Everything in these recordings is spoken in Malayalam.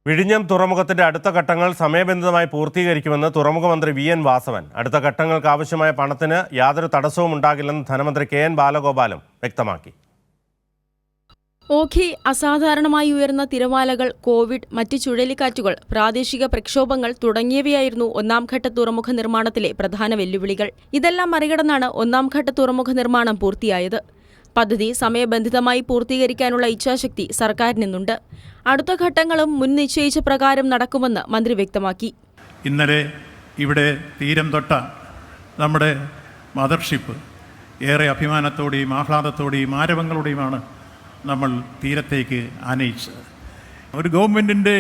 വിഴിഞ്ഞം തുറമുഖത്തിന്റെ അടുത്ത ഘട്ടങ്ങൾ സമയബന്ധിതമായി പൂർത്തീകരിക്കുമെന്ന് തുറമുഖ മന്ത്രി വി.എൻ. വാസവൻ. അടുത്ത ഘട്ടങ്ങൾക്ക് ആവശ്യമായ പണത്തിന് യാതൊരു തടസ്സവും ഉണ്ടാകില്ലെന്ന് ധനമന്ത്രി കെ.എൻ. ബാലഗോപാലും വ്യക്തമാക്കി. ഓഖി, അസാധാരണമായി ഉയർന്ന തിരമാലകൾ, കോവിഡ്, മറ്റ് ചുഴലിക്കാറ്റുകൾ, പ്രാദേശിക പ്രക്ഷോഭങ്ങൾ തുടങ്ങിയവയായിരുന്നു ഒന്നാംഘട്ട തുറമുഖ നിർമ്മാണത്തിലെ പ്രധാന വെല്ലുവിളികൾ. ഇതെല്ലാം മറികടന്നാണ് ഒന്നാംഘട്ട തുറമുഖ നിർമ്മാണം പൂർത്തിയായത്. പദ്ധതി സമയബന്ധിതമായി പൂർത്തീകരിക്കാനുള്ള ഇച്ഛാശക്തി സർക്കാരിനുണ്ട്. അടുത്ത ഘട്ടങ്ങളും മുൻ നിശ്ചയിച്ച പ്രകാരം നടക്കുമെന്ന് മന്ത്രി വ്യക്തമാക്കി. ഇന്നലെ ഇവിടെ തീരം തൊട്ട നമ്മുടെ മദർഷിപ്പ് ഏറെ അഭിമാനത്തോടെയും ആഹ്ലാദത്തോടെയും ആരവങ്ങളോടെയുമാണ് നമ്മൾ തീരത്തേക്ക് ആനയിച്ചത്. ഒരു ഗവൺമെൻറ്റിൻ്റെ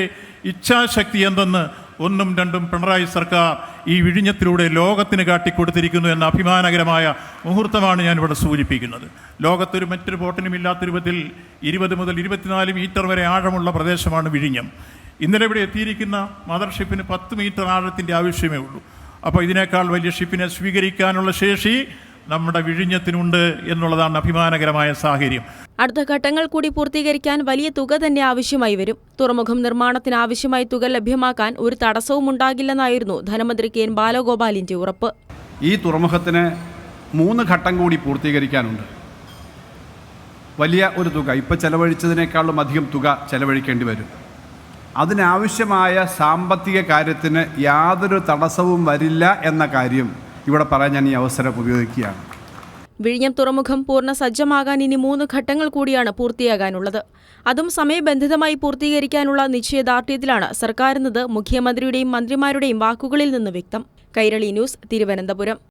ഇച്ഛാശക്തി എന്തെന്ന് ഒന്നും രണ്ടും പിണറായി സർക്കാർ ഈ വിഴിഞ്ഞത്തിലൂടെ ലോകത്തിന് കാട്ടിക്കൊടുത്തിരിക്കുന്നു എന്ന അഭിമാനകരമായ മുഹൂർത്തമാണ് ഞാനിവിടെ സൂചിപ്പിക്കുന്നത്. ലോകത്തൊരു മറ്റൊരു പോർട്ടിനും ഇല്ലാത്ത രൂപത്തിൽ 20 മുതൽ 24 മീറ്റർ വരെ ആഴമുള്ള പ്രദേശമാണ് വിഴിഞ്ഞം. ഇന്നലെ ഇവിടെ എത്തിയിരിക്കുന്ന മദർഷിപ്പിന് 10 മീറ്റർ ആഴത്തിൻ്റെ ആവശ്യമേ ഉള്ളൂ. അപ്പോൾ ഇതിനേക്കാൾ വലിയ ഷിപ്പിനെ സ്വീകരിക്കാനുള്ള ശേഷി നമ്മുടെ വിഴിഞ്ഞത്തിനുണ്ട് എന്നുള്ളതാണ് അഭിമാനകരമായ സാഹചര്യം. അടുത്ത ഘട്ടങ്ങൾ കൂടി പൂർത്തീകരിക്കാൻ വലിയ തുക തന്നെ ആവശ്യമായി വരും. തുറമുഖം നിർമ്മാണത്തിന് ആവശ്യമായ തുക ലഭ്യമാക്കാൻ ഒരു തടസ്സവും ഉണ്ടാകില്ലെന്നായിരുന്നു ധനമന്ത്രി കെ.എൻ. ബാലഗോപാലിന്റെ ഉറപ്പ്. ഈ തുറമുഖത്തിന് 3 ഘട്ടം കൂടി പൂർത്തീകരിക്കാനുണ്ട്. വലിയ ഒരു തുക, ഇപ്പം ചെലവഴിച്ചതിനേക്കാളും അധികം തുക ചെലവഴിക്കേണ്ടി വരും. അതിനാവശ്യമായ സാമ്പത്തിക കാര്യത്തിന് യാതൊരു തടസ്സവും വരില്ല എന്ന കാര്യം ഇവിടെ പറയാൻ ഞാൻ ഈ അവസരം ഉപയോഗിക്കുകയാണ്. വിഴിഞ്ഞം തുറമുഖം പൂർണ്ണ സജ്ജമാകാൻ ഇനി 3 ഘട്ടങ്ങൾ കൂടിയാണ് പൂർത്തിയാകാനുള്ളത്. അതും സമയബന്ധിതമായി പൂർത്തീകരിക്കാനുള്ള നിശ്ചയദാർഢ്യത്തിലാണ് സർക്കാരെന്നത് മുഖ്യമന്ത്രിയുടെയും മന്ത്രിമാരുടെയും വാക്കുകളിൽ നിന്ന് വ്യക്തം. കൈരളി ന്യൂസ്, തിരുവനന്തപുരം.